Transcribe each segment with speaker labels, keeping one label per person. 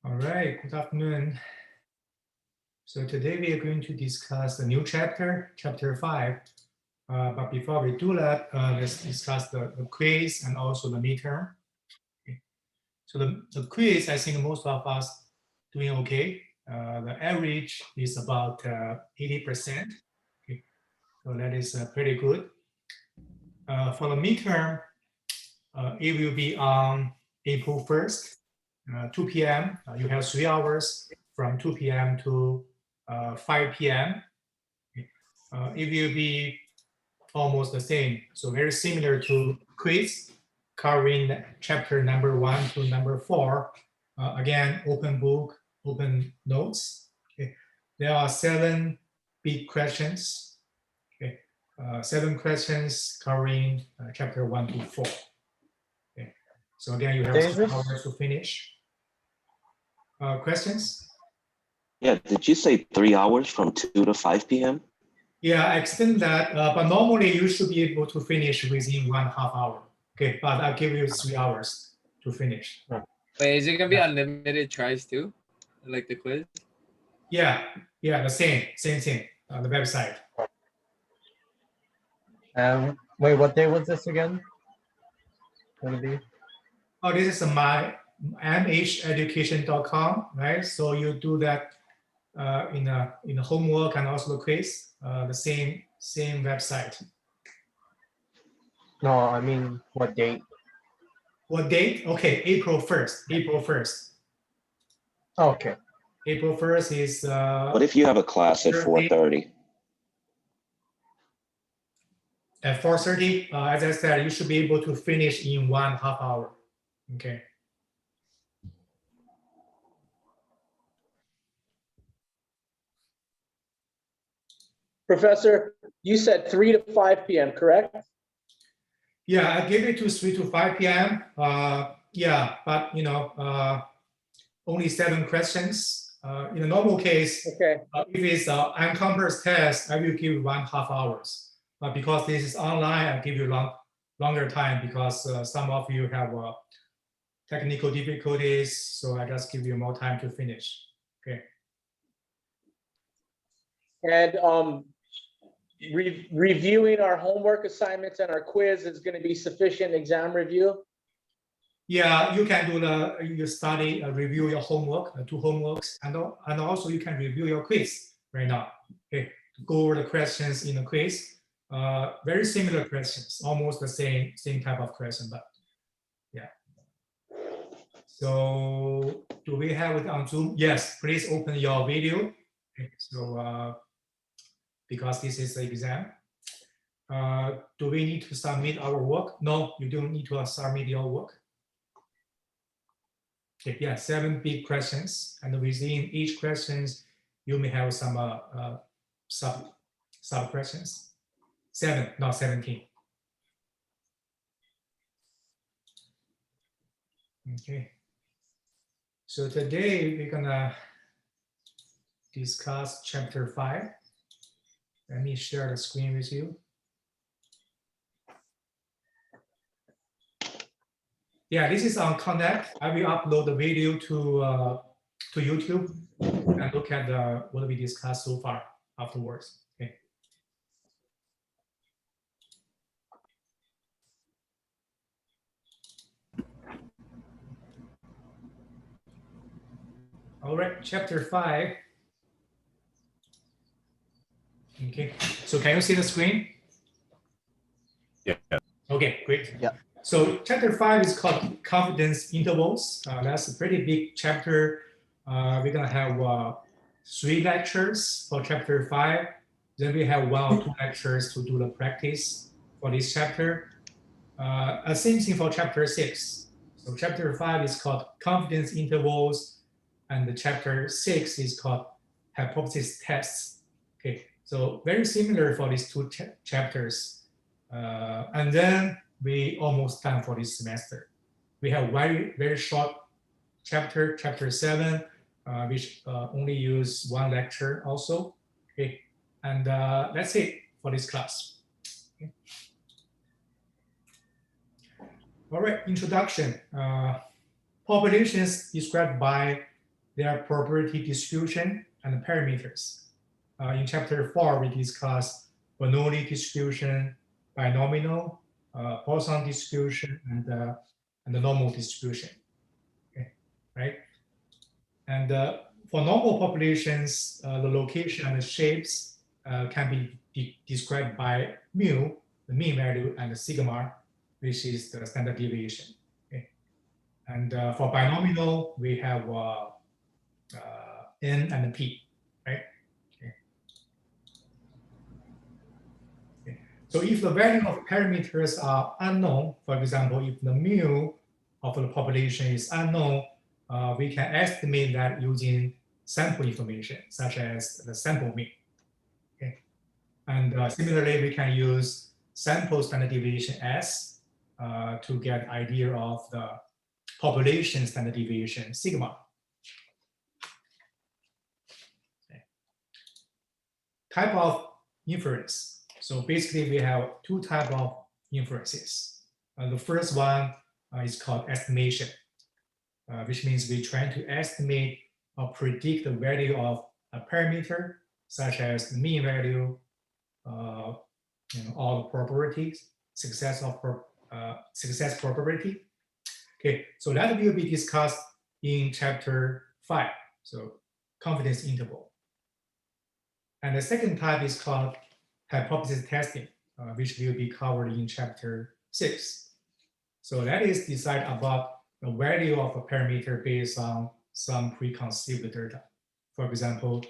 Speaker 1: All right, good afternoon. So today we are going to discuss the new chapter, chapter 5. But before we do that, let's discuss the quiz and also the midterm. Okay. So the quiz, I think most of us doing okay. The average is about 80%. Okay. So that is pretty good. For the midterm, it will be on April 1st, 2 p.m. You have 3 hours from 2 p.m. to 5 p.m. It will be almost the same. So very similar to quiz, covering chapter number 1 to number 4. Again, open book, open notes. Okay. There are 7 big questions. Okay. 7 questions covering chapter 1 to 4. Okay. So again, you have 3 hours to finish. Questions?
Speaker 2: Yeah, did you say 3 hours from 2 to 5 p.m.?
Speaker 1: Yeah, I extend that, but normally you should be able to finish within 1.5 hour. Okay, but I'll give you 3 hours to finish.
Speaker 3: Wait, is it gonna be unlimited tries too, like the quiz?
Speaker 1: Yeah, the same thing on the website.
Speaker 4: Wait, what day was this again? Gonna be?
Speaker 1: Oh, this is my mheducation.com, right? So you do that in the homework and also the quiz, the same website.
Speaker 4: No, I mean what date?
Speaker 1: What date? Okay, April 1st. April 1st.
Speaker 4: Oh, okay.
Speaker 1: April 1st is.
Speaker 2: What if you have a class at 4:30?
Speaker 1: At 4:30, as I said, you should be able to finish in 1.5 hour. Okay.
Speaker 5: Professor, you said 3 to 5 p.m., correct?
Speaker 1: Yeah, I gave it to 3 to 5 p.m. Yeah, but only 7 questions. In a normal case,
Speaker 5: Okay.
Speaker 1: If it's an on-campus test, I will give 1.5 hours. But because this is online, I give you longer time because some of you have technical difficulties. So I just give you more time to finish. Okay.
Speaker 5: And reviewing our homework assignments and our quiz is going to be sufficient exam review?
Speaker 1: Yeah, you can do you study, review your homework, 2 homeworks, and also you can review your quiz right now. Okay, go over the questions in the quiz. Very similar questions, almost the same type of question, but yeah. So do we have it on Zoom? Yes, please open your video. Okay, so because this is the exam. Do we need to submit our work? No, you don't need to submit your work. Okay, yeah, 7 big questions, and within each questions, you may have some sub questions. 7, not 17. Okay. So today we're gonna discuss chapter 5. Let me share the screen with you. Yeah, this is on Connect. I will upload the video to YouTube and look at what we discussed so far afterwards. Okay. All right, chapter 5. Okay, so can you see the screen?
Speaker 6: Yeah.
Speaker 1: Okay, great.
Speaker 4: Yeah.
Speaker 1: So chapter 5 is called confidence intervals. That's a pretty big chapter. We're gonna have 3 lectures for chapter 5. Then we have 1 or 2 lectures to do the practice for this chapter. Same thing for chapter 6. So chapter 5 is called confidence intervals, and the chapter 6 is called hypothesis tests. Okay, so very similar for these 2 chapters. And then we almost done for this semester. We have very short chapter 7, which only use 1 lecture also. Okay, and that's it for this class. Okay. All right, introduction. Populations described by their property distribution and parameters. In chapter 4, we discussed Bernoulli distribution, binomial, Poisson distribution, and the normal distribution. Okay, right? And for normal populations, the location and the shapes can be described by mu, the mean value, and the sigma, which is the standard deviation. Okay. And for binomial, we have n and p, right? Okay. Okay. So if the value of parameters are unknown, for example, if the mu of the population is unknown, we can estimate that using sample information, such as the sample mean. Okay. And similarly, we can use sample standard deviation S to get idea of the population standard deviation sigma. Okay. Type of inference. So basically, we have two types of inferences. The first one is called estimation, which means we try to estimate or predict the value of a parameter, such as the mean value, all the probabilities, success probability. Okay, so that will be discussed in chapter 5. So confidence interval. And the second type is called hypothesis testing, which will be covered in chapter 6. So that is decide about the value of a parameter based on some preconceived data. For example,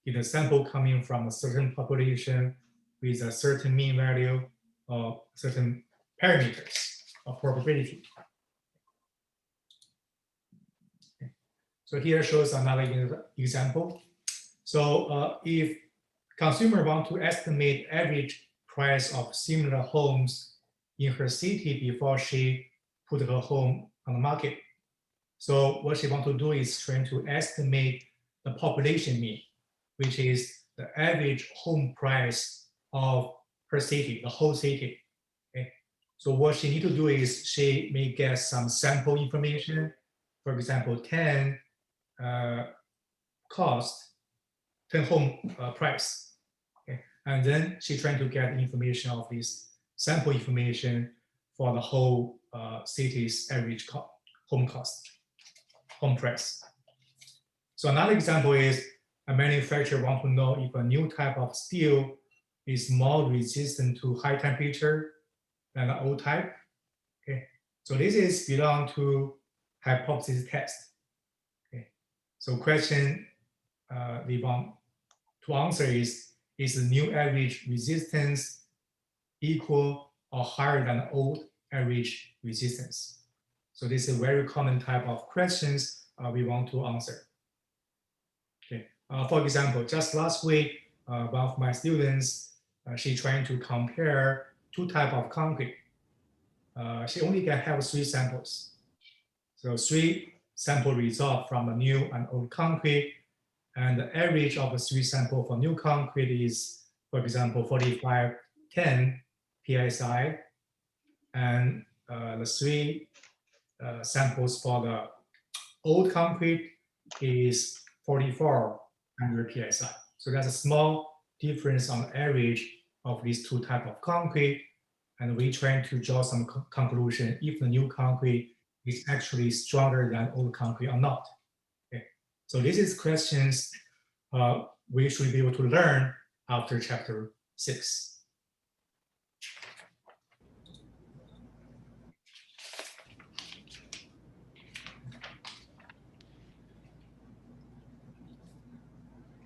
Speaker 1: if the sample coming from a certain population with a certain mean value or certain parameters of probability. Okay. So here shows another example. So if consumer want to estimate average price of similar homes in her city before she put her home on the market. So what she want to do is trying to estimate the population mean, which is the average home price of her city, the whole city. Okay. So what she need to do is she may get some sample information, for example, 10 home price. Okay. And then she trying to get information of this sample information for the whole city's average home price. So another example is a manufacturer want to know if a new type of steel is more resistant to high temperature than the old type. Okay, so this is belong to hypothesis test. Okay, so question we want to answer is the new average resistance equal or higher than old average resistance? So this is a very common type of questions we want to answer. Okay. For example, just last week, one of my students, she trying to compare two types of concrete. She only can have 3 samples. So 3 sample result from a new and old concrete, and the average of the 3 sample for new concrete is, for example, 4510 psi, and the 3 samples for the old concrete is 4400 psi. So that's a small difference on average of these 2 types of concrete, and we try to draw some conclusion if the new concrete is actually stronger than old concrete or not. Okay. So this is questions we should be able to learn after chapter 6.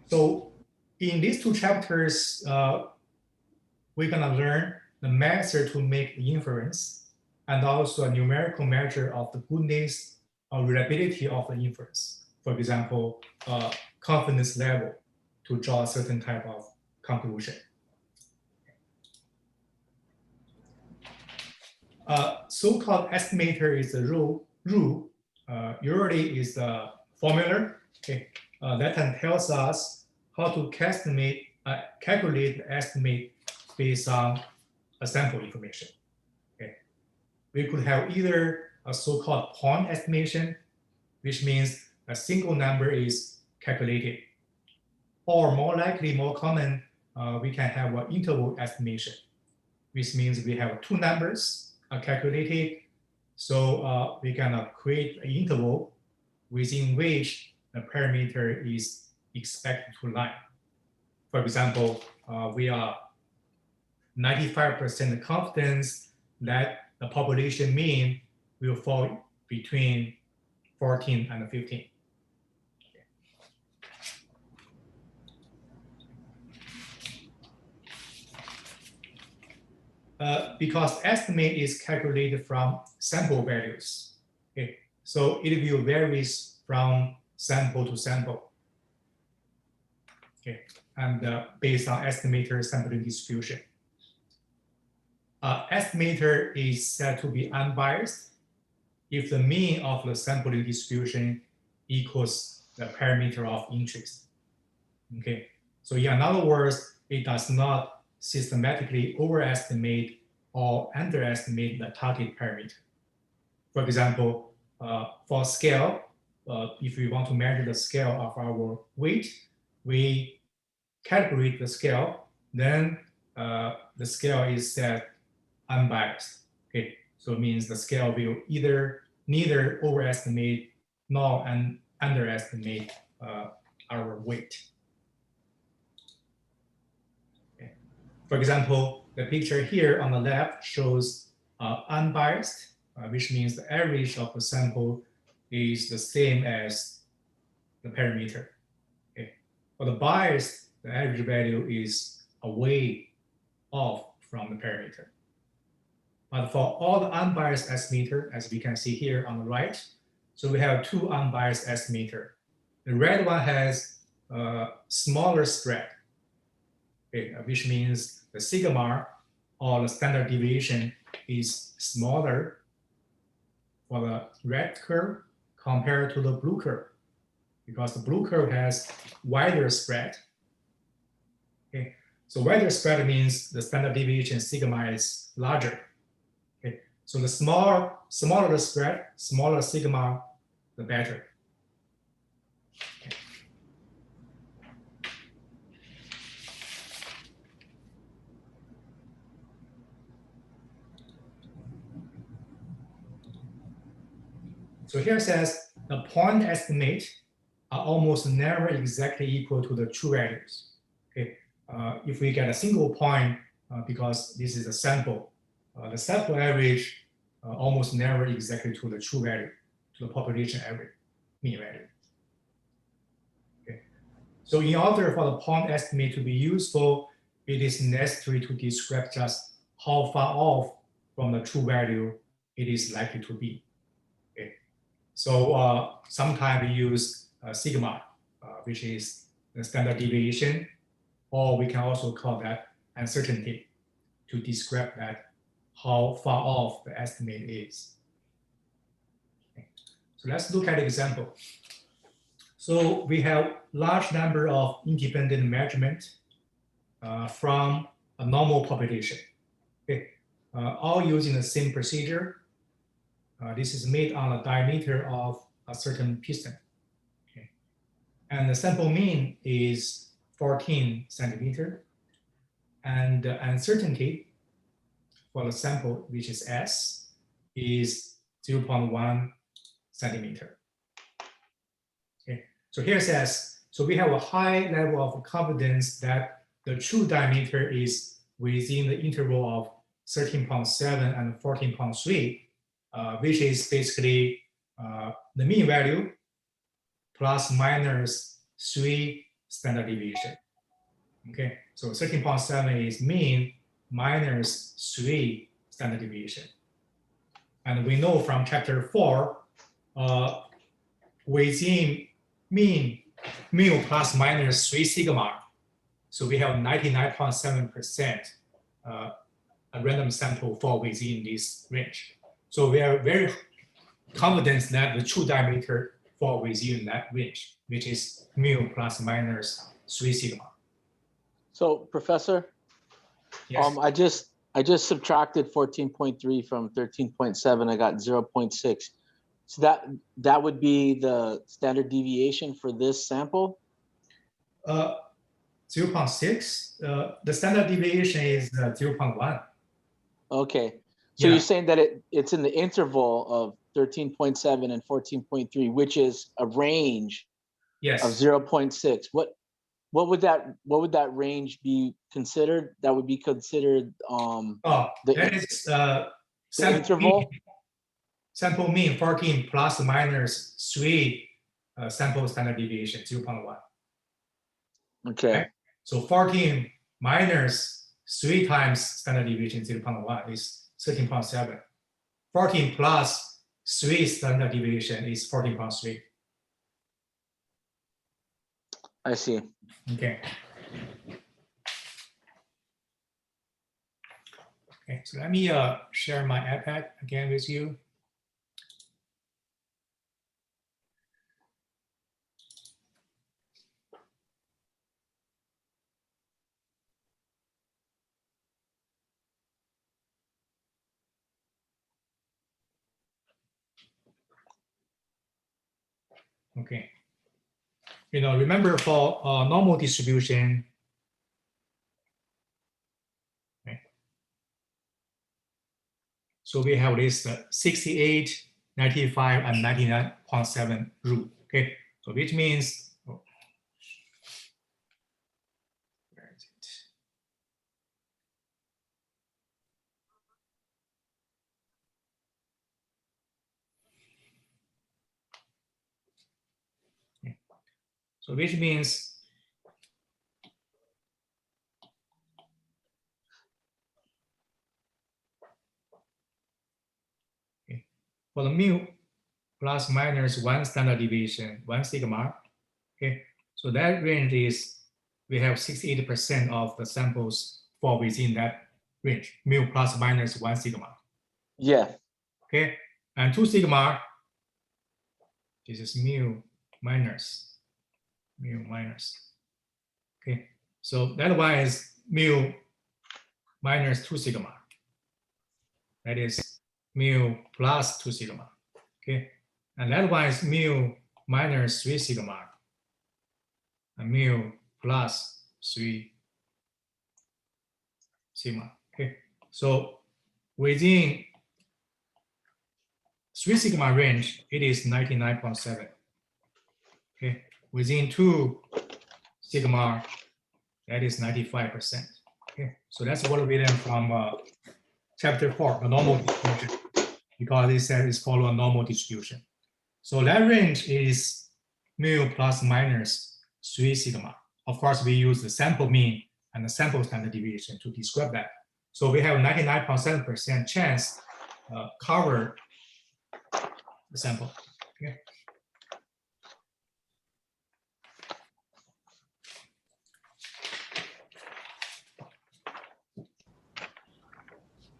Speaker 1: So in these 2 chapters, we're gonna learn the method to make the inference and also a numerical measure of the goodness or reliability of the inference. For example, confidence level to draw a certain type of conclusion. So-called estimator is a rule. Usually is the formula. Okay, that can tells us how to calculate the estimate based on a sample information. Okay, we could have either a so-called point estimation, which means a single number is calculated. Or more likely, more common, we can have an interval estimation, which means we have two numbers calculated. So we can create an interval within which the parameter is expected to lie. For example, we are 95% confidence that the population mean will fall between 14 and 15. Because estimate is calculated from sample values. Okay, so it will varies from sample to sample. Okay, and based on estimator sampling distribution. Estimator is said to be unbiased if the mean of the sampling distribution equals the parameter of interest. Okay, so in other words, it does not systematically overestimate or underestimate the target parameter. For example, for scale, if we want to measure the scale of our weight, we calibrate the scale, then the scale is set unbiased. Okay, so it means the scale will neither overestimate nor underestimate our weight. Okay. For example, the picture here on the left shows unbiased, which means the average of the sample is the same as the parameter. Okay. For the biased, the average value is away off from the parameter. But for all the unbiased estimator, as we can see here on the right, so we have two unbiased estimator. The red one has a smaller spread, okay, which means the sigma or the standard deviation is smaller for the red curve compared to the blue curve, because the blue curve has wider spread. Okay, so wider spread means the standard deviation sigma is larger. Okay, so the smaller the spread, smaller sigma, the better. Okay. So here it says the point estimate are almost never exactly equal to the true values. Okay, if we get a single point, because this is a sample, the sample average almost never exactly to the true value, to the population average, mean value. Okay, so in order for the point estimate to be useful, it is necessary to describe just how far off from the true value it is likely to be. Okay. So sometimes we use sigma, which is the standard deviation, or we can also call that uncertainty to describe that how far off the estimate is. Okay. So let's look at an example. So we have large number of independent measurements from a normal population. Okay. All using the same procedure. This is made on a diameter of a certain piston. Okay. And the sample mean is 14 centimeter. And the uncertainty for the sample, which is S, is 0.1 centimeter. Okay. So here it says, so we have a high level of confidence that the true diameter is within the interval of 13.7 and 14.3. Which is basically the mean value plus minus 3 standard deviation. Okay, so 13.7 is mean minus 3 standard deviation. And we know from chapter 4, within mean mu plus minus 3 sigma, so we have 99.7% a random sample fall within this range. So we are very confident that the true diameter fall within that range, which is mu plus minus 3 sigma.
Speaker 7: So, Professor,
Speaker 1: Yes.
Speaker 7: I just subtracted 14.3 from 13.7. I got 0.6. So that would be the standard deviation for this sample?
Speaker 1: 0.6. The standard deviation is 0.1.
Speaker 7: Okay. So
Speaker 1: Yeah.
Speaker 7: you're saying that it's in the interval of 13.7 and 14.3, which is a range
Speaker 1: Yes.
Speaker 7: of 0.6. What would that range be considered? That would be considered
Speaker 1: Oh,
Speaker 7: the
Speaker 1: that is
Speaker 7: the
Speaker 1: sample
Speaker 7: interval?
Speaker 1: mean, sample mean 14 plus minus 3 sample standard deviation 0.1.
Speaker 7: Okay.
Speaker 1: Right? So 14 minus 3 times standard deviation 0.1 is 13.7. 14 plus 3 standard deviation is 14.3.
Speaker 7: I see.
Speaker 1: Okay. Okay, so let me share my iPad again with you. Okay. Remember for normal distribution, okay. So we have this 68, 95, and 99.7 rule. Okay, so which means, where is it? Okay. So which means for the mu plus minus 1 standard deviation, 1 sigma, okay, so that range is, we have 68% of the samples fall within that range, mu plus minus 1 sigma,
Speaker 7: Yeah.
Speaker 1: okay, and 2 sigma, this is mu minus, okay, so that one is mu minus 2 sigma, that is mu plus 2 sigma, okay, and that one is mu minus 3 sigma, and mu plus 3 sigma. Okay, so within 3 sigma range, it is 99.7. Okay, within 2 sigma, that is 95%. Okay, so that's what we learned from chapter 4, the normal distribution, because it says it's follow a normal distribution. So that range is mu plus minus 3 sigma. Of course, we use the sample mean and the sample standard deviation to describe that. So we have 99.7% chance cover the sample. Okay.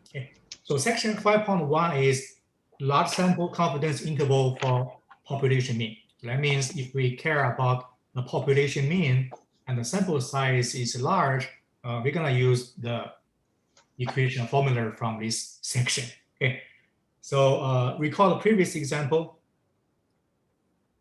Speaker 1: Okay. So section 5.1 is large sample confidence interval for population mean. That means if we care about the population mean and the sample size is large, we're gonna use the equation formula from this section. Okay. So recall the previous example.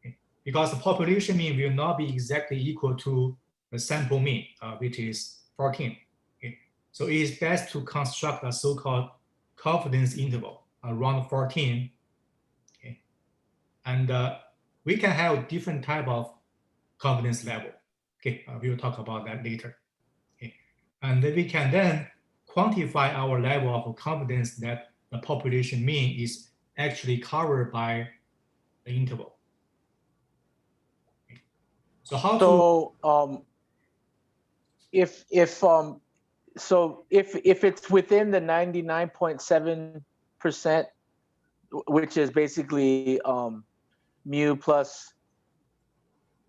Speaker 1: Okay. Because the population mean will not be exactly equal to the sample mean, which is 14. Okay. So it is best to construct a so-called confidence interval around 14. Okay. And we can have different type of confidence level. Okay, we will talk about that later. Okay. And then we can then quantify our level of confidence that the population mean is actually covered by the interval. Okay. So how
Speaker 7: So if it's within the 99.7%, which is basically mu plus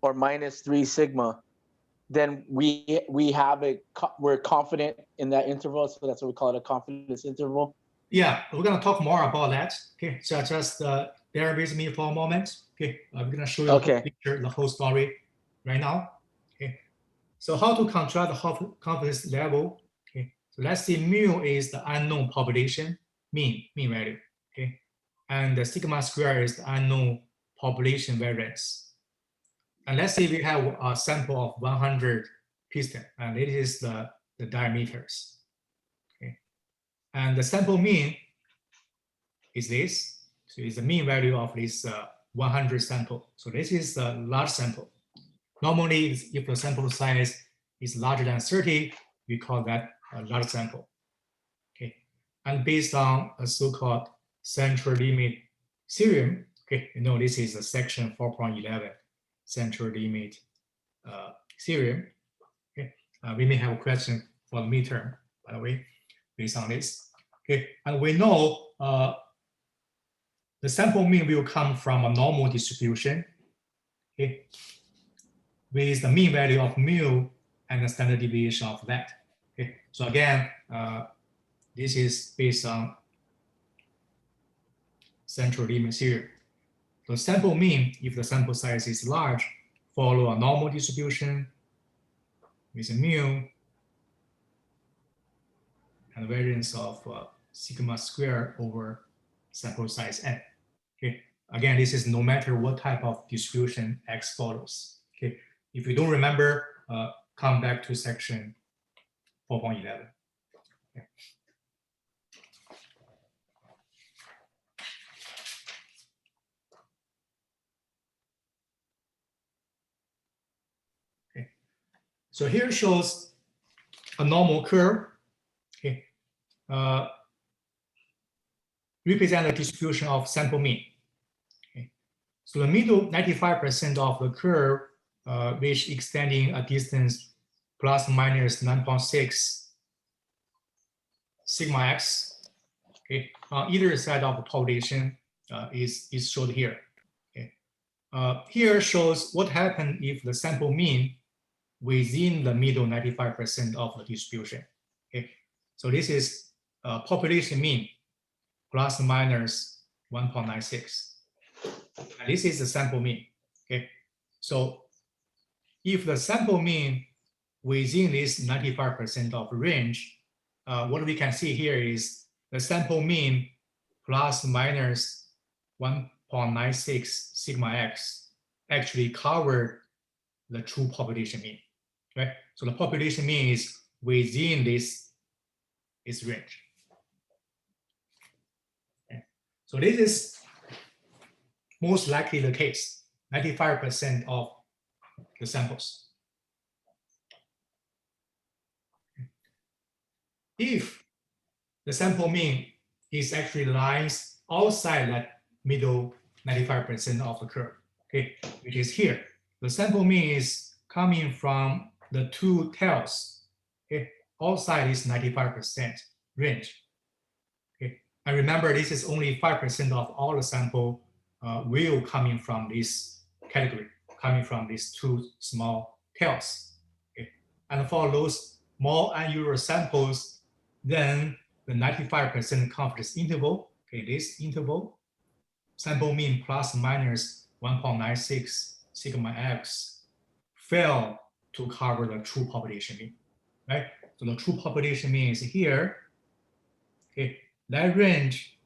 Speaker 7: or minus 3 sigma, then we're confident in that interval. So that's what we call it, a confidence interval.
Speaker 1: yeah, we're gonna talk more about that. Okay, so just bear with me for a moment. Okay, I'm gonna show you the whole picture, the whole story right now. Okay, so how to construct the confidence level? Okay, so let's say mu is the unknown population mean value. Okay, and the sigma square is the unknown population variance. And let's say we have a sample of 100 piston, and it is the diameters. Okay. And the sample mean is this. So it's the mean value of this 100 sample. So this is a large sample. Normally, if the sample size is larger than 30, we call that a large sample. Okay. And based on a so-called central limit theorem, okay, you know this is a section 4.11 central limit theorem. Okay. We may have a question for the midterm, by the way, based on this. Okay. And we know the sample mean will come from a normal distribution, okay, with the mean value of mu and the standard deviation of that. Okay. So again, this is based on central limit theorem. The sample mean, if the sample size is large, follow a normal distribution with a mu and variance of sigma square over sample size n. Okay. Again, this is no matter what type of distribution x follows. Okay. If you don't remember, come back to section 4.11. Okay. Okay. So here shows a normal curve. Okay. Represent the distribution of sample mean. Okay. So the middle 95% of the curve, which extending a distance plus minus 9.6 sigma x, okay, on either side of the population is shown here. Okay. Here shows what happened if the sample mean within the middle 95% of the distribution. Okay. So this is population mean plus minus 1.96. And this is the sample mean. Okay. So if the sample mean within this 95% of range, what we can see here is the sample mean plus minus 1.96 sigma x actually covered the true population mean. Right? So the population mean is within this range. Okay. So this is most likely the case, 95% of the samples. If the sample mean is actually lies outside that middle 95% of the curve, okay, which is here. The sample mean is coming from the two tails, okay, outside is 95% range. Okay, and remember this is only 5% of all the sample will coming from this category, coming from these two small tails. Okay, and for those more unusual samples, then the 95% confidence interval, okay, this interval, sample mean plus minus 1.96 sigma x fail to cover the true population mean, right? So the true population mean is here. Okay, that range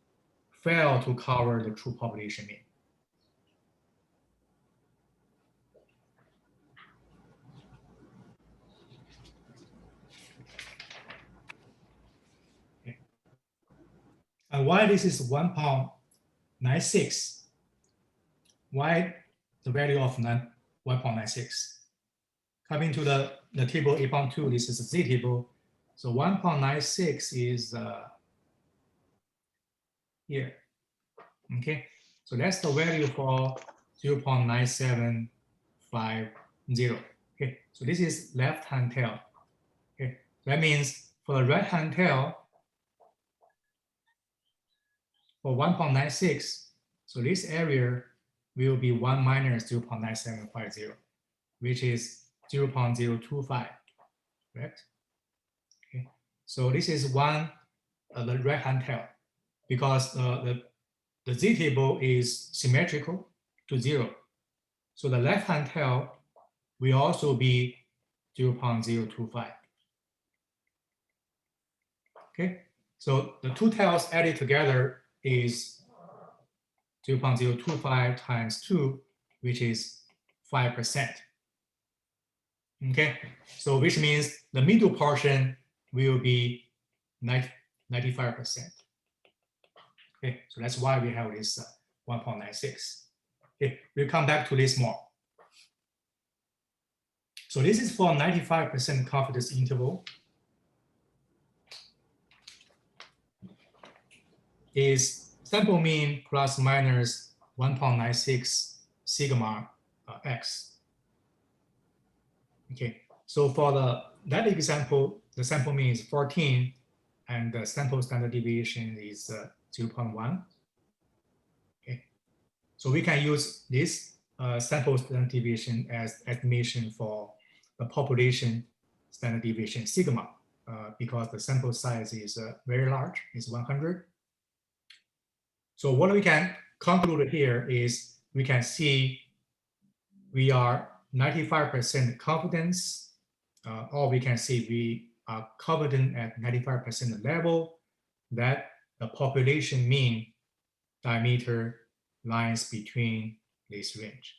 Speaker 1: fail to cover the true population mean. Okay. And why this is 1.96? Why the value of 1.96? Coming to the table 8.2, this is a Z table. So 1.96 is here. Okay, so that's the value for 0.9750. Okay, so this is left-hand tail. Okay, that means for the right-hand tail, for 1.96, so this area will be 1 minus 0.9750, which is 0.025, correct? Okay, so this is the right-hand tail, because the Z table is symmetrical to 0. So the left-hand tail will also be 0.025. Okay, so the two tails added together is 0.025 times 2, which is 5%. Okay, so which means the middle portion will be 95%. Okay, so that's why we have this 1.96. Okay, we'll come back to this more. So this is for 95% confidence interval. Is sample mean plus minus 1.96 sigma x. Okay, so for that example, the sample mean is 14 and the sample standard deviation is 0.1. Okay, so we can use this sample standard deviation as estimation for the population standard deviation sigma because the sample size is very large, it's 100. So what we can conclude here is we can see we are 95% confidence, or we can see we are confident at 95% level that the population mean diameter lies between this range.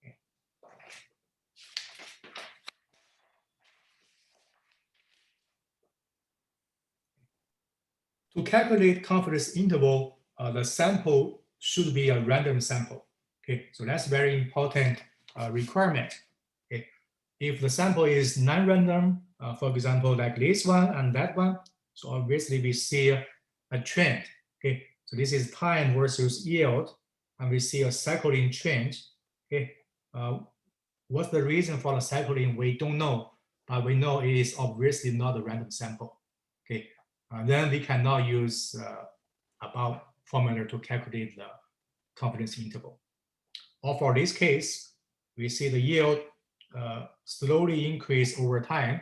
Speaker 1: Okay. To calculate confidence interval, the sample should be a random sample. Okay, so that's very important requirement. Okay, if the sample is non-random, for example, like this one and that one, so obviously we see a trend. Okay, so this is time versus yield, and we see a cycling trend. Okay, what's the reason for the cycling? We don't know, but we know it is obviously not a random sample. Okay, then we cannot use above formula to calculate the confidence interval. Or for this case, we see the yield slowly increase over time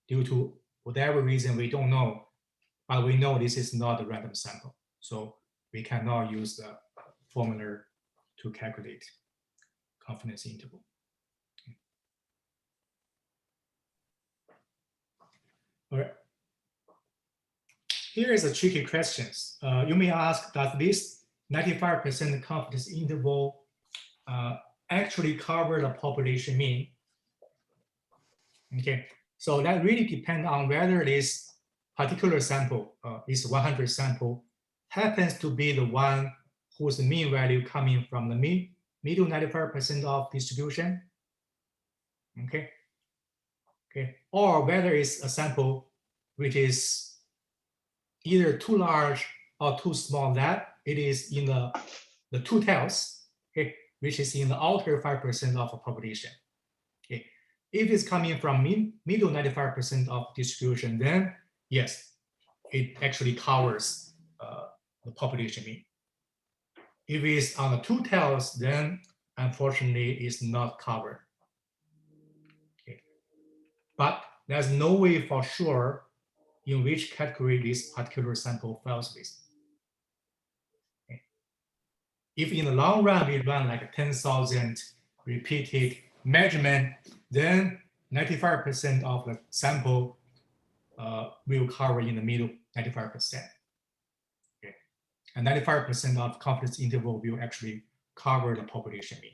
Speaker 1: due to whatever reason we don't know, but we know this is not a random sample. So we cannot use the formula to calculate confidence interval. All right. Here is a tricky question. You may ask, does this 95% confidence interval actually cover the population mean? Okay, so that really depends on whether this particular sample, this 100 sample, happens to be the one whose mean value coming from the middle 95% of distribution. Okay, okay, or whether it's a sample which is either too large or too small, that it is in the two tails, okay, which is in the outer 5% of the population. Okay, if it's coming from middle 95% of distribution, then yes, it actually covers the population mean. If it's on the two tails, then unfortunately it's not covered. Okay, but there's no way for sure in which category this particular sample falls with. Okay. If in the long run we run like 10,000 repeated measurement, then 95% of the sample will cover in the middle 95%. Okay. And 95% of confidence interval will actually cover the population mean.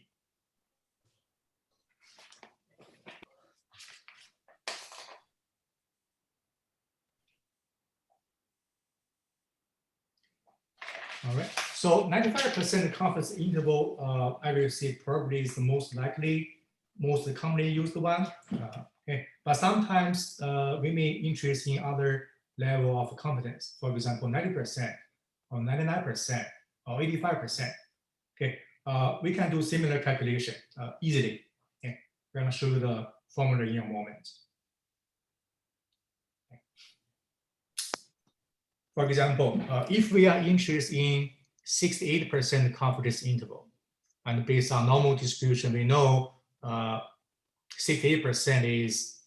Speaker 1: All right, so 95% confidence interval, I will say probably is the most likely, most commonly used one. Okay, but sometimes we may interest in other level of confidence, for example, 90% or 99% or 85%. Okay, we can do similar calculation easily. Okay, we're going to show you the formula in a moment. For example, if we are interested in 68% confidence interval, and based on normal distribution, we know 68% is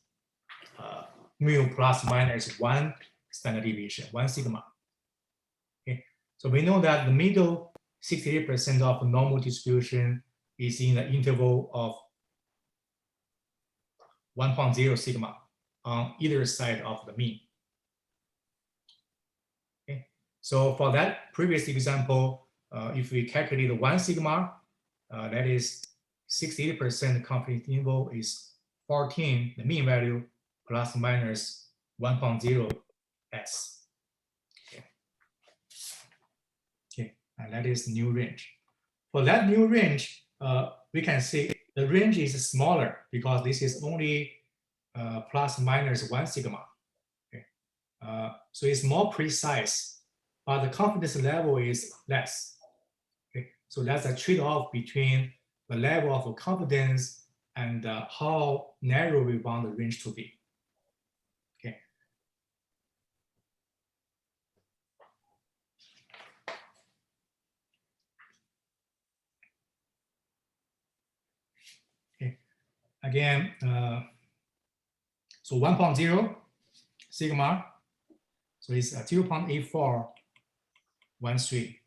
Speaker 1: mu plus minus 1 standard deviation, 1 sigma. Okay, so we know that the middle 68% of normal distribution is in the interval of 1.0 sigma on either side of the mean. So for that previous example, if we calculate the 1 sigma, that is 68% confidence interval is 14, the mean value plus minus 1.0 s. Okay, and that is new range. For that new range, we can see the range is smaller because this is only plus minus 1 sigma. Okay. So it's more precise, but the confidence level is less. Okay. So that's a trade-off between the level of confidence and how narrow we want the range to be. Okay. Okay. Again, so 1.0 sigma, so it's 0.8413.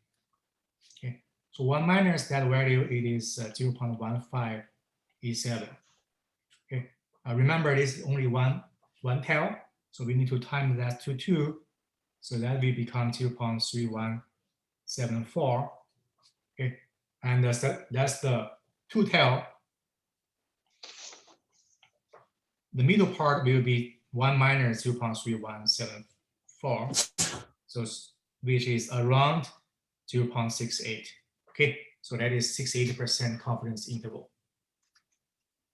Speaker 1: Okay, so 1 minus that value, it is 0.1587. Okay, remember this is only one tail, so we need to times that to 2, so that will become 0.3174. Okay, and that's the 2 tail. The middle part will be 1 minus 0.3174, so which is around 0.68. Okay, so that is 68% confidence interval.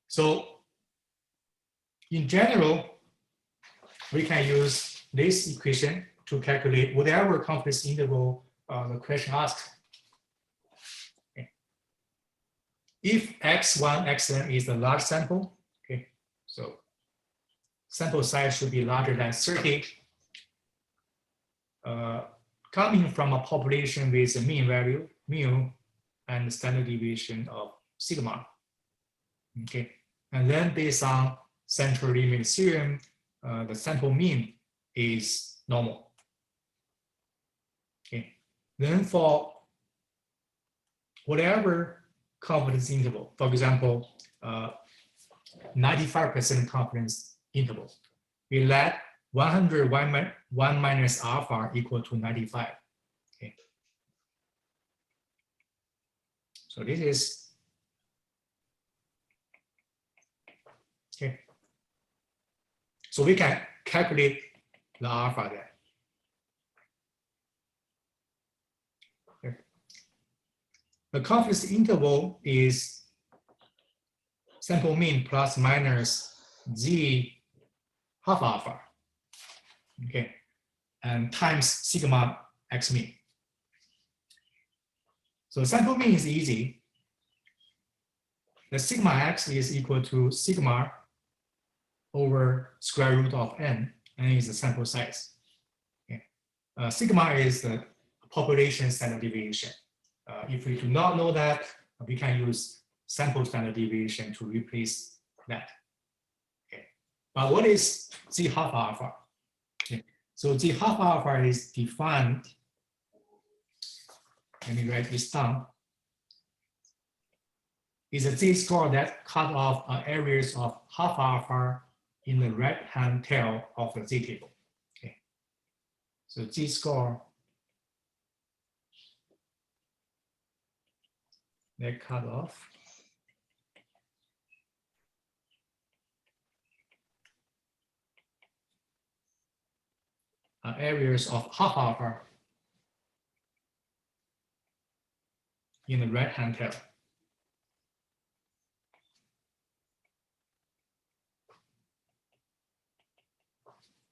Speaker 1: So in general, we can use this equation to calculate whatever confidence interval the question asks. Okay. If x1, xn is a large sample, okay, so sample size should be larger than 30. Coming from a population with a mean value, mu, and standard deviation of sigma. Okay, and then based on central limit theorem, the sample mean is normal. Okay, then for whatever confidence interval, for example, 95% confidence interval, we let 101 minus alpha equal to 95. Okay. So this is okay. So we can calculate the alpha there. Okay. The confidence interval is sample mean plus minus z half alpha. Okay, and times sigma x mean. So sample mean is easy. The sigma x is equal to sigma over square root of n is the sample size. Okay. Sigma is the population standard deviation. If we do not know that, we can use sample standard deviation to replace that. Okay. But what is z half alpha? Okay. So z half alpha is defined. Let me write this down. Is a z-score that cut off areas of half alpha in the right-hand tail of the z-table. Okay. So z-score that cut off areas of half alpha in the right-hand tail.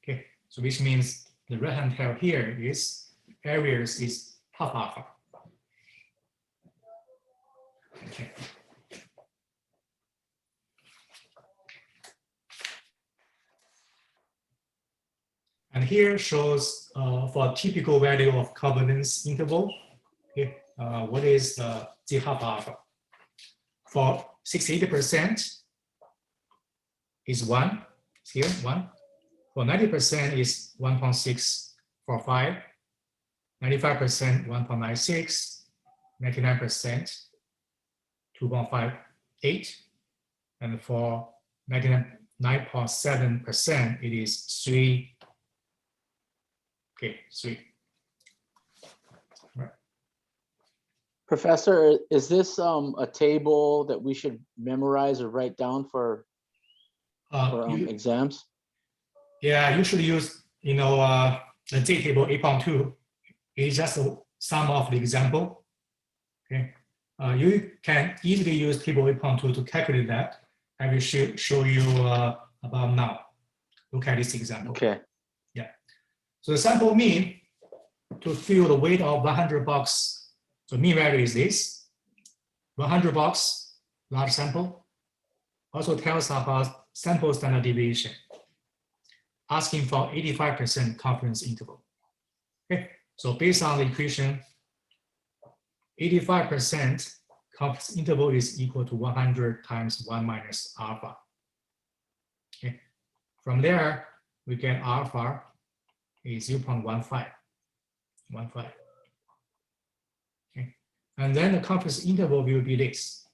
Speaker 1: Okay, so which means the right-hand tail here is areas is half alpha. Okay. And here shows for a typical value of confidence interval, okay, what is the z half alpha? For 68% is 1, here 1. For 90% is 1.645, 95% 1.96, 99% 2.58, and for 99.7% it is 3. Okay, 3. Right.
Speaker 7: Professor, is this a table that we should memorize or write down for exams?
Speaker 1: Yeah, you should use, the Z table 8.2. It's just a sum of the example. Okay. You can easily use table 8.2 to calculate that. I will show you about now. Look at this example.
Speaker 7: Okay.
Speaker 1: So the sample mean to fill the weight of 100 box. So mean value is this. 100 box, large sample. Also tells about sample standard deviation. Asking for 85% confidence interval. Okay. So based on the equation, 85% confidence interval is equal to 100 times 1 minus alpha. Okay. From there, we get alpha is 0.15. Okay. And then the confidence interval will be this.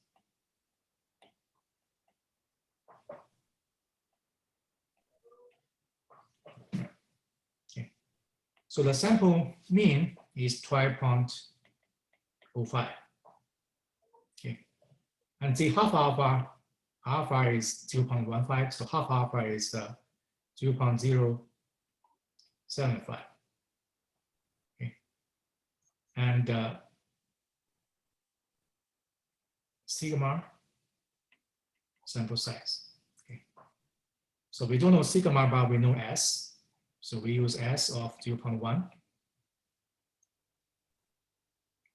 Speaker 1: Okay. So the sample mean is 12.05. Okay. And the half alpha is 0.15, so half alpha is 0.075. Okay. And sigma sample size. Okay. So we don't know sigma, but we know S. So we use S of 0.1.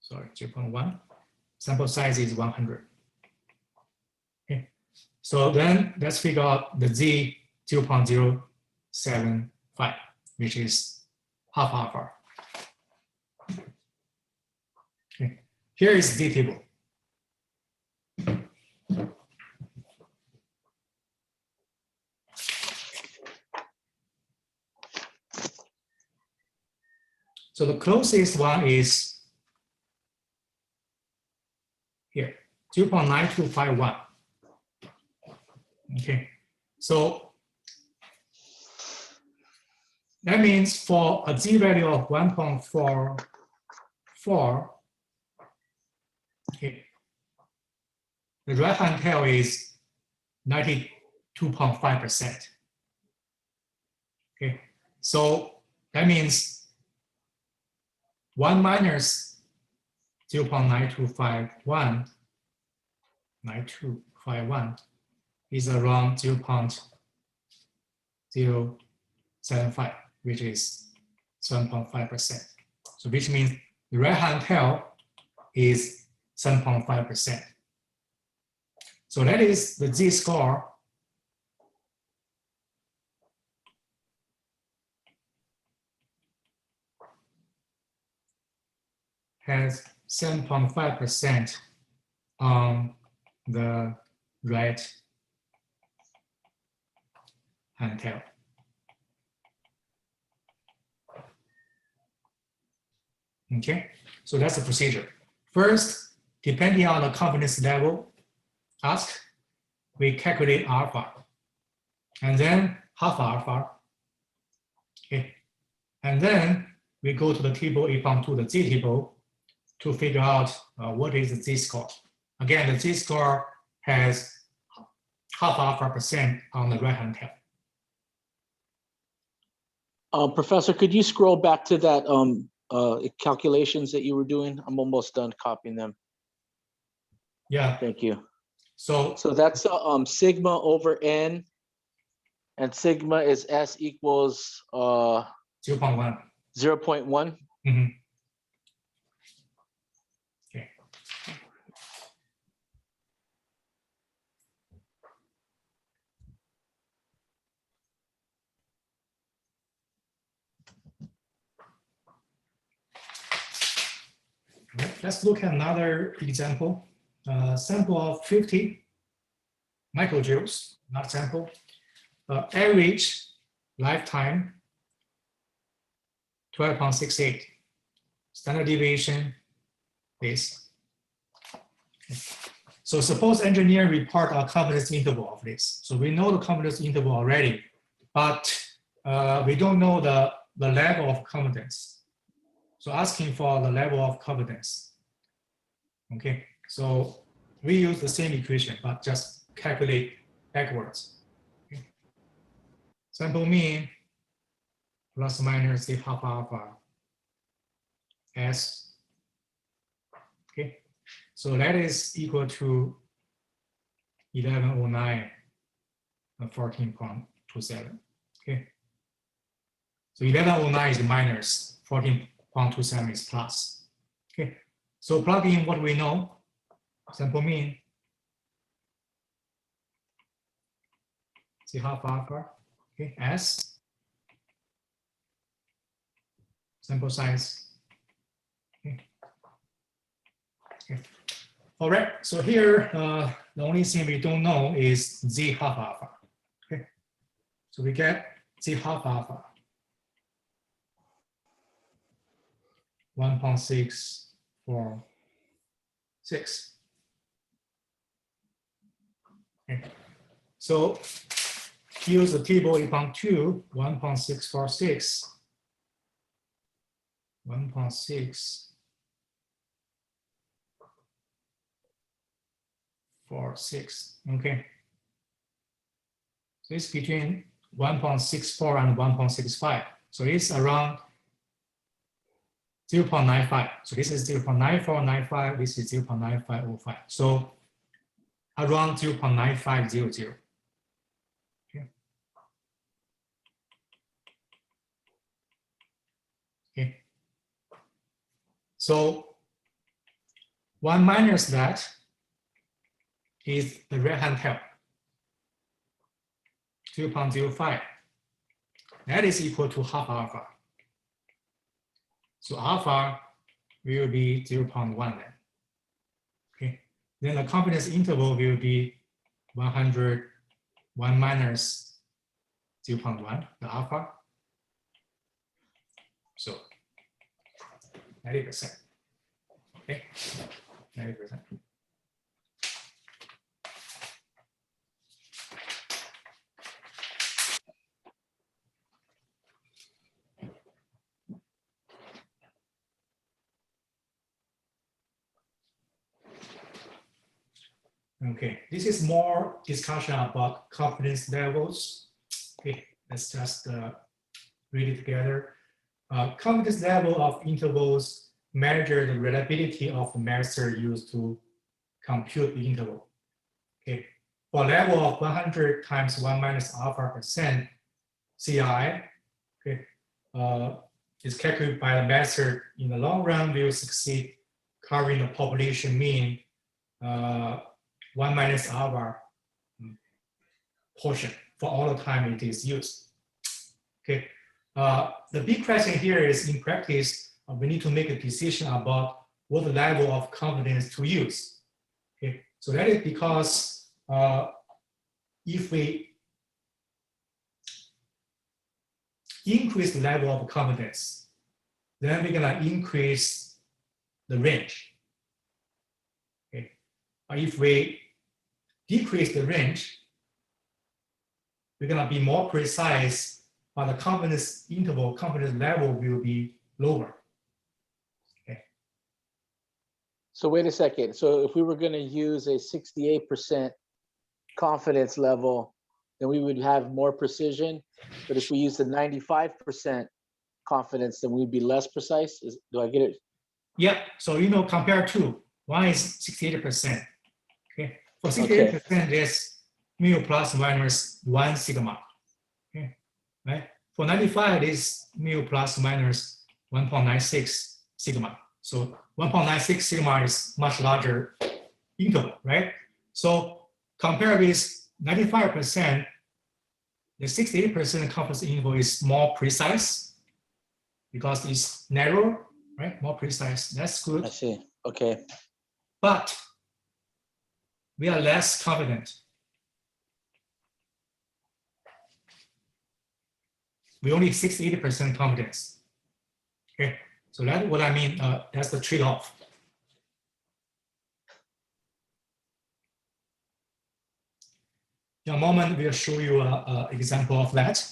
Speaker 1: Sorry, 0.1. Sample size is 100. Okay. So then let's figure out the Z 0.075, which is half alpha. Okay. Here is Z table. So the closest one is here, 0.9251. Okay, so that means for a Z value of 1.44, okay, the right-hand tail is 92.5%. Okay, so that means 1 minus 0.9251 is around 0.075, which is 7.5%. So which means the right-hand tail is 7.5%. So that is the Z score has 7.5% on the right hand tail. Okay, so that's the procedure. First, depending on the confidence level asked, we calculate alpha, and then half alpha. Okay, and then we go to the table 8.2, the Z table, to figure out what is the Z score. Again, the Z score has half alpha percent on the right-hand tail.
Speaker 7: Professor, could you scroll back to that calculations that you were doing? I'm almost done copying them.
Speaker 1: Yeah.
Speaker 7: Thank you.
Speaker 1: So
Speaker 7: that's sigma over n, and sigma is S equals
Speaker 1: 0.1.
Speaker 7: 0.1.
Speaker 1: Mm-hmm. Okay. Let's look at another example. Sample of 50 microjoules, not sample. Average lifetime 12.68. Standard deviation is. So suppose engineer report a confidence interval of this. So we know the confidence interval already, but we don't know the level of confidence. So asking for the level of confidence. Okay, so we use the same equation, but just calculate backwards. Okay. Sample mean plus minus the half alpha S. Okay, so that is equal to 1109 and 14.27. Okay, so 1109 is minus, 14.27 is plus. Okay, so plug in what we know. Sample mean, see half alpha, okay, S, sample size. Okay. Okay. All right, so here, the only thing we don't know is Z half alpha. Okay, so we get Z half alpha 1.646. Okay. So use the table 8.2, 1.646, 1.646. Okay. So it's between 1.64 and 1.65. So it's around 0.95. So this is 0.9495. This is 0.9505. So around 0.9500. Okay. Okay. So 1 minus that is the right hand tail, 0.05. That is equal to half alpha. So alpha will be 0.1 then. Okay. Then the confidence interval will be 100, 1 minus 0.1, the alpha. So 90%. Okay, 90%. Okay, this is more discussion about confidence levels. Okay, let's just read it together. Confidence level of intervals measure the reliability of the method used to compute the interval. Okay, for level of 100 times 1 minus alpha percent CI, okay, is calculated by the method in the long run will succeed covering the population mean 1 minus alpha portion for all the time it is used. Okay, the big question here is in practice, we need to make a decision about what level of confidence to use. Okay, so that is because if we increase the level of confidence, then we're gonna increase the range. Okay, if we decrease the range, we're gonna be more precise, but the confidence interval, confidence level will be lower. Okay.
Speaker 7: So wait a second. So if we were going to use a 68% confidence level, then we would have more precision. But if we use the 95% confidence, then we'd be less precise. Do I get it?
Speaker 1: Yeah, so you know, compared to one is 68%. Okay, for 68%, there's mu plus minus 1 sigma. Okay, right? For 95, it's mu plus minus 1.96 sigma. So 1.96 sigma is much larger interval, right? So compared with 95%, the 68% confidence interval is more precise because it's narrow, right? More precise. That's good.
Speaker 7: I see. Okay.
Speaker 1: But we are less confident. We only 68% confidence. Okay, so that's what I mean. That's the trade-off. In a moment, we'll show you an example of that.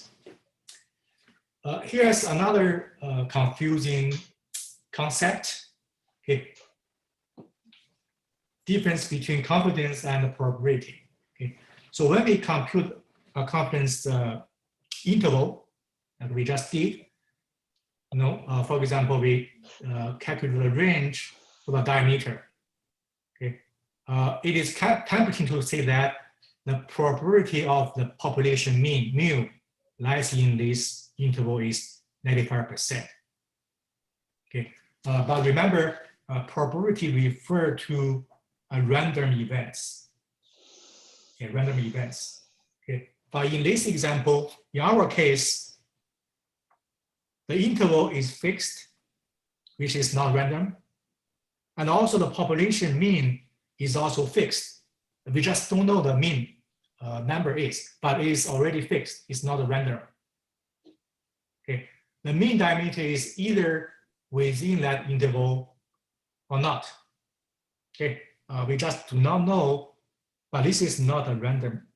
Speaker 1: Here's another confusing concept. Okay. difference between confidence and probability. Okay, so when we compute a confidence interval, like we just did, for example, we calculate the range for the diameter. Okay, it is tempting to say that the probability of the population mean mu lies in this interval is 95%. Okay, but remember, probability refer to random events. Okay, random events. Okay, but in this example, in our case, the interval is fixed, which is not random, and also the population mean is also fixed. We just don't know the mean number is, but it is already fixed. It's not random. Okay, the mean diameter is either within that interval or not. Okay, we just do not know, but this is not a random.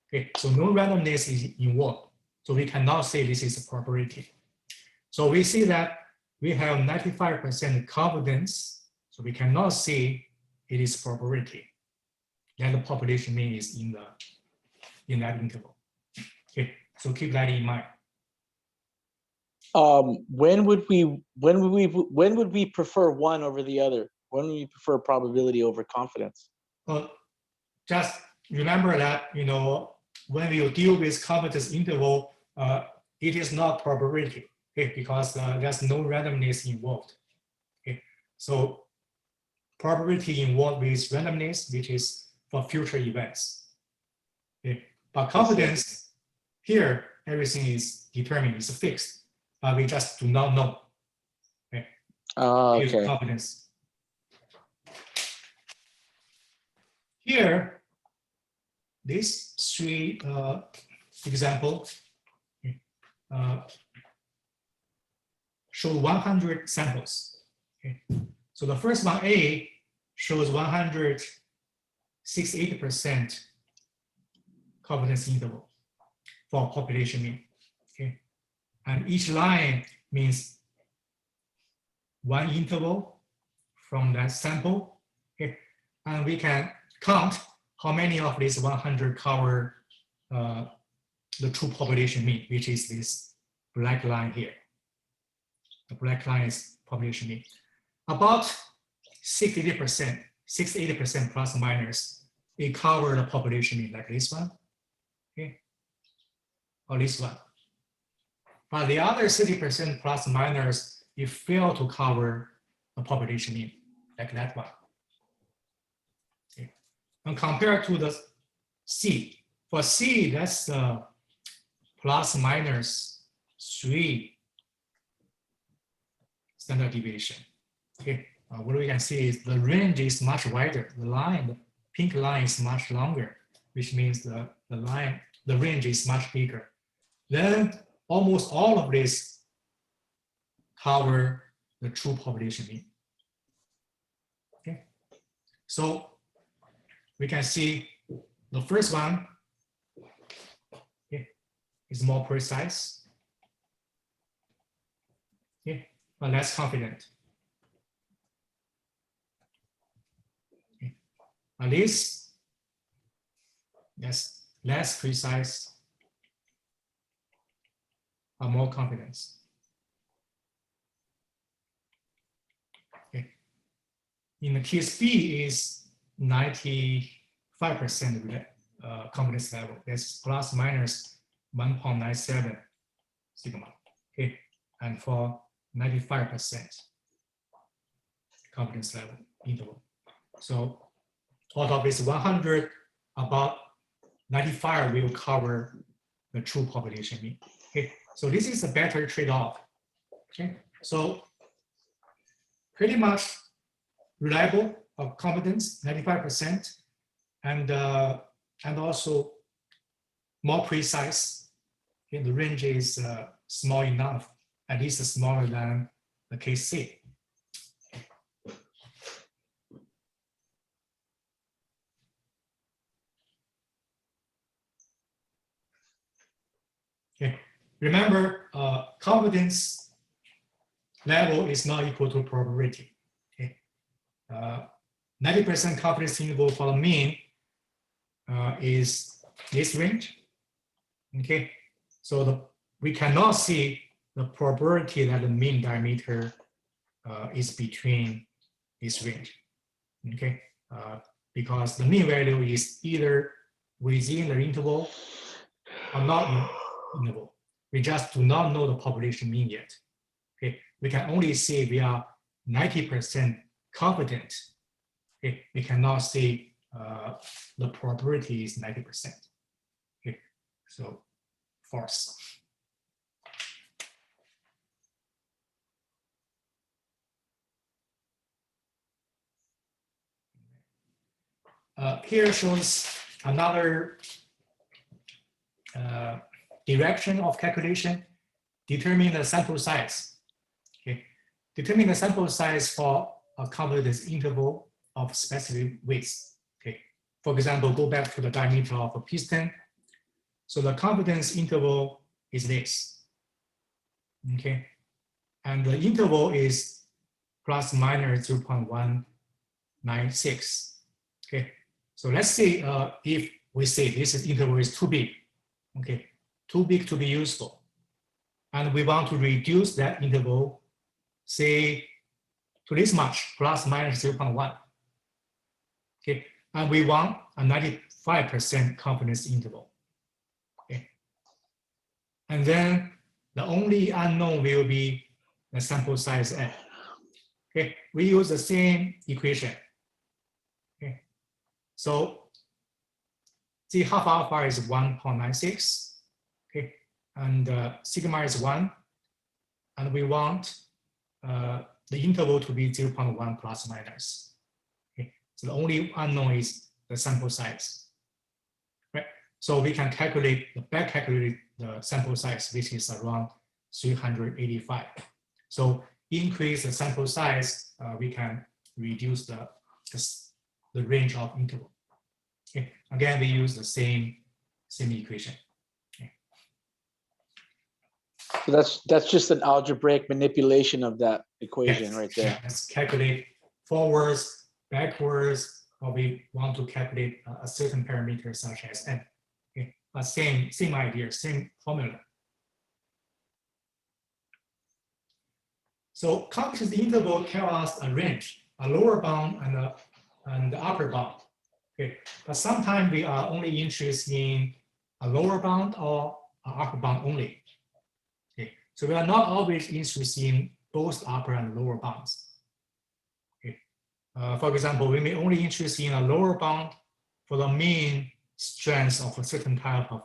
Speaker 1: Okay, so no randomness is involved. So we cannot say this is a probability. So we see that we have 95% confidence. So we cannot say it is probability. Then the population mean is in that interval. Okay, so keep that in mind.
Speaker 7: When would we prefer one over the other? When would we prefer probability over confidence?
Speaker 1: Well, just remember that when we deal with confidence interval, it is not probability, okay, because there's no randomness involved. Okay, so probability involved with randomness, which is for future events. Okay, but confidence here, everything is determined, it's fixed, but we just do not know. Okay,
Speaker 7: Okay.
Speaker 1: confidence. Here, these three examples show 100 samples. Okay. So the first one, A, shows 168% confidence interval for population mean. Okay. And each line means one interval from that sample. Okay. And we can count how many of these 100 cover the true population mean, which is this black line here. The black line is population mean. About 60% plus or minus, they cover the population mean, like this one, okay, or this one. But the other 30% plus or minus, it fail to cover the population mean, like that one. Okay. And compared to the C, for C, that's plus minus 3 standard deviation. Okay, what we can see is the range is much wider. The pink line is much longer, which means the range is much bigger. Then almost all of this cover the true population mean. Okay, so we can see the first one is more precise, okay, but less confident. Okay. And this, yes, less precise, but more confidence. Okay. In the case B is 95% confidence level. That's plus minus 1.97 sigma. Okay, and for 95% confidence level interval. So out of this 100, about 95 will cover the true population mean. Okay, so this is a better trade-off. Okay, so pretty much reliable of confidence, 95%, and also more precise. Okay, the range is small enough, at least smaller than the case C. Okay, remember, confidence level is not equal to probability. Okay, 90% confidence interval for the mean is this range. Okay, so we cannot see the probability that the mean diameter is between this range. Okay, because the mean value is either within the interval or not in interval. We just do not know the population mean yet. Okay, we can only say we are 90% confident. Okay, we cannot say the probability is 90%. Okay, so false. Here shows another direction of calculation. Determine the sample size. Okay, determine the sample size for a confidence interval of specific width. Okay, for example, go back to the diameter of a piston. So the confidence interval is this. Okay, and the interval is plus minus 0.196. Okay, so let's say if we say this interval is too big, okay, too big to be useful, and we want to reduce that interval, say to this much, plus minus 0.1. Okay, and we want a 95% confidence interval. Okay, and then the only unknown will be the sample size n. Okay, we use the same equation. Okay, so the half alpha is 1.96. Okay, and sigma is 1, and we want the interval to be 0.1 plus minus. Okay, so the only unknown is the sample size. Right, so we can calculate back calculate the sample size, which is around 385. So increase the sample size, we can reduce the range of interval. Okay, again, we use the same equation. Okay.
Speaker 7: So that's just an algebraic manipulation of that equation
Speaker 1: Yes.
Speaker 7: right there.
Speaker 1: Yeah, let's calculate forwards, backwards, or we want to calculate a certain parameter such as n. Okay, but same idea, same formula. So confidence interval tells us a range, a lower bound and the upper bound. Okay, but sometimes we are only interested in a lower bound or an upper bound only. Okay, so we are not always interested in both upper and lower bounds. Okay, for example, we may only interested in a lower bound for the mean strength of a certain type of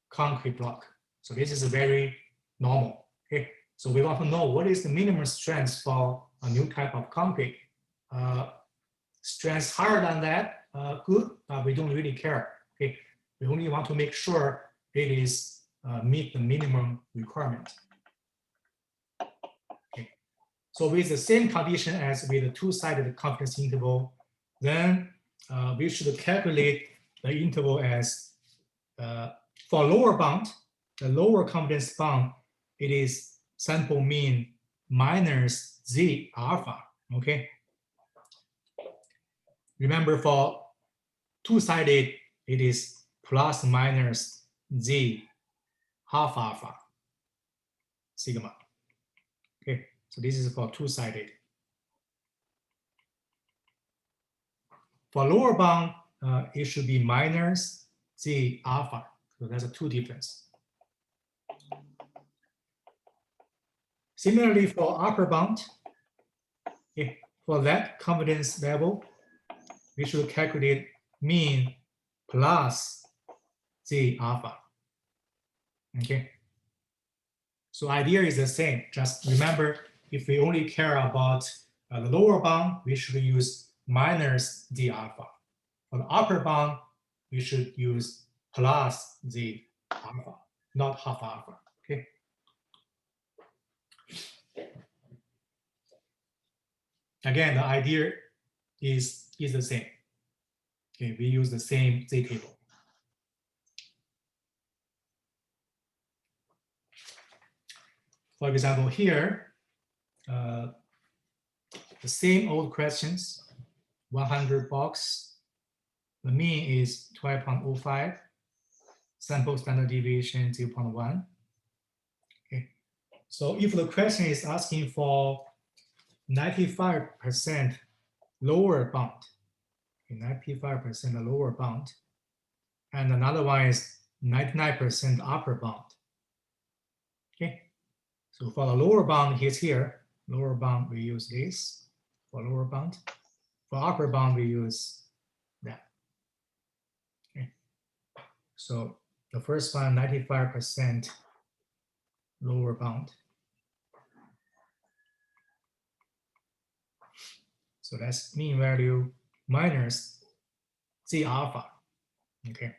Speaker 1: concrete block. So this is very normal. Okay, so we want to know what is the minimum strength for a new type of concrete. Strength higher than that, good, but we don't really care. Okay, we only want to make sure it is meet the minimum requirement. Okay, so with the same condition as with the two-sided confidence interval, then we should calculate the interval as for lower bound, the lower confidence bound, it is sample mean minus z alpha. Okay. Remember, for two-sided, it is plus minus z half alpha sigma. Okay, so this is for two-sided. For lower bound, it should be minus z alpha. So that's a two difference. Similarly, for upper bound, okay, for that confidence level, we should calculate mean plus z alpha. Okay. So idea is the same. Just remember, if we only care about the lower bound, we should use minus z alpha. For the upper bound, we should use plus z alpha, not half alpha. Okay. Again, the idea is the same. Okay, we use the same z table. For example, here, the same old questions. 100 box, the mean is 12.05, sample standard deviation 0.1. Okay, so if the question is asking for 95% lower bound, 95% lower bound, and another one is 99% upper bound. Okay, so for the lower bound here, lower bound we use this for lower bound. For upper bound we use that. Okay, so the first one 95% lower bound. So that's mean value minus Z alpha. Okay.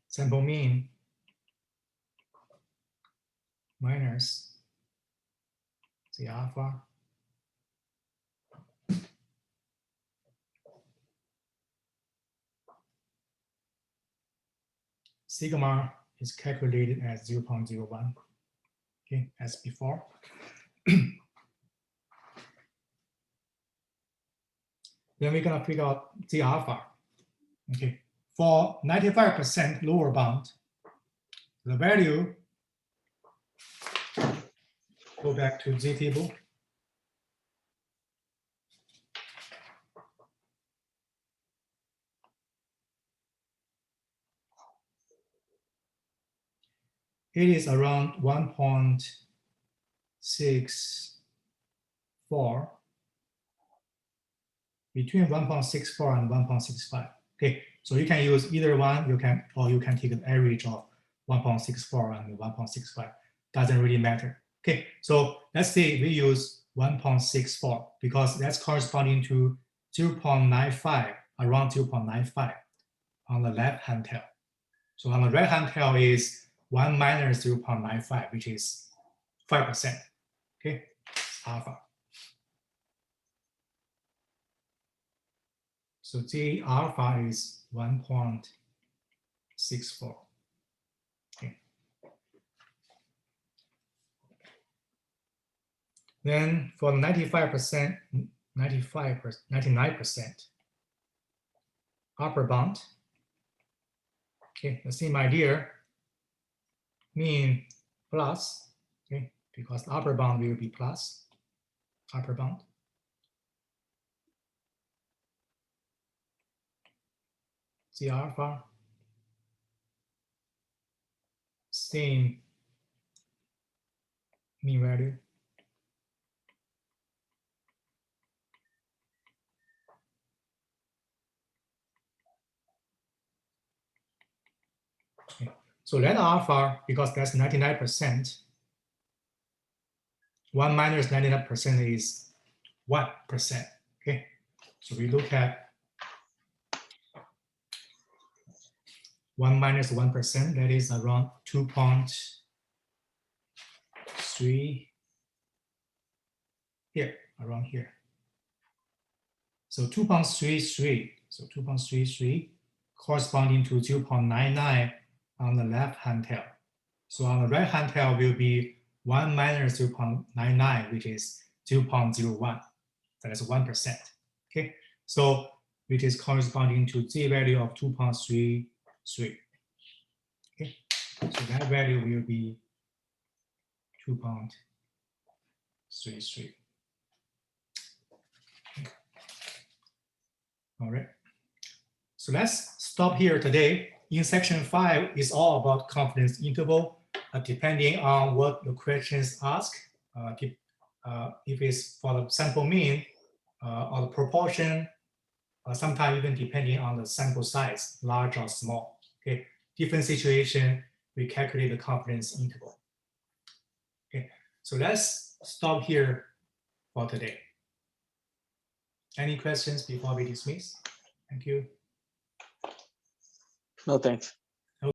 Speaker 1: Sample mean minus Z alpha sigma is calculated as 0.01. Okay, as before. Then we're gonna figure out Z alpha. Okay, for 95% lower bound, the value, go back to Z table. It is around 1.64, between 1.64 and 1.65. Okay, so you can use either one, you can take an average of 1.64 and 1.65. Doesn't really matter. Okay, so let's say we use 1.64 because that's corresponding to 0.95, around 0.95 on the left hand tail. So on the right hand tail is 1 minus 0.95, which is 5%. Okay, alpha. So Z alpha is 1.64. Okay. Then for 95%, 99% upper bound. Okay, the same idea. Mean plus, okay, because the upper bound will be plus, upper bound. Z alpha, same mean value. Okay. So let alpha, because that's 99%, 1 minus 99% is 1%. Okay, so we look at 1 minus 1%, that is around 2.3 here, around here. So 2.33, so 2.33 corresponding to 0.99 on the left hand tail. So on the right hand tail will be 1 minus 0.99, which is 0.01. That is 1%. Okay, so which is corresponding to Z value of 2.33. Okay, so that value will be 2.33. Okay. All right. So let's stop here today. In section 5 is all about confidence interval, depending on what the questions ask. If it's for the sample mean or the proportion, sometimes even depending on the sample size, large or small. Okay, different situation, we calculate the confidence interval. Okay, so let's stop here for today. Any questions before we dismiss? Thank you.
Speaker 7: No, thanks.